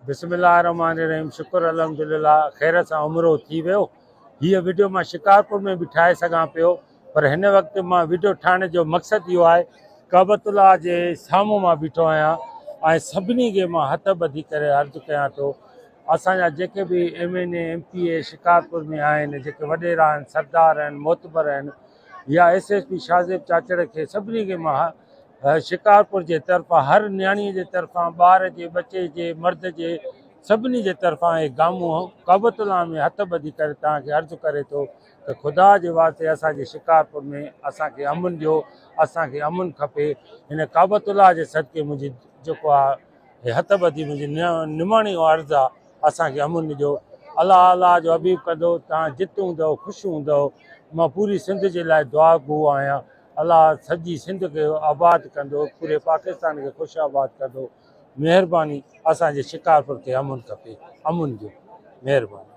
बिस्मिल्लाहिर्रहमानिर्रहीम। शुक्र अल्हम्दुलिल्लाह खैर सां उमिरो थी वियो। हीअ वीडियो मां शिकारपुर में बि ठाहे सघां पियो, पर हिन वक़्तु मां वीडियो ठाहिण जो मक़सदु इहो आहे, काबतुल्लाह जे साम्हूं मां बीठो आहियां ऐं सभिनी खे मां हथ ॿधी करे अर्ज़ु कयां थो, असांजा जेके बि MNA MPA शिकारपुर में आहिनि, जेके वॾेरा आहिनि, सरदार आहिनि, मोतबर आहिनि, या SSP शाज़िब चाचड़ खे सभिनी खे मां शिकारपुर जे तरफ़ां, हर न्याणीअ जे तरफ़ां, ॿार जे, बचे जे, मर्द जे, सभिनी जे तरफ़ां ऐं गामूं काबतुल्लाह में हथ ॿधी करे तव्हांखे अर्ज़ु करे थो त ख़ुदा जे वास्ते असांजे शिकारपुर में असांखे अमन ॾियो, असांखे अमन खपे। हिन काबतुल्लाह जे सदके मुंहिंजी जेको आहे हथ ॿधी मुंहिंजी निमाणी अर्ज़ु आहे, असांखे अमन ॾियो। अलाह अलाह जो हबीब कंदो, तव्हां जित हूंदव, ख़ुशि हूंदव। मां पूरी सिंध जे लाइ दुआ गो आहियां। अलाह सॼी सिंध खे आबाद कंदो, पूरे पाकिस्तान खे ख़ुशि आबाद कंदो। महिरबानी, असांजे शिकारपुर खे अमन खपे, अमन जो। महिरबानी।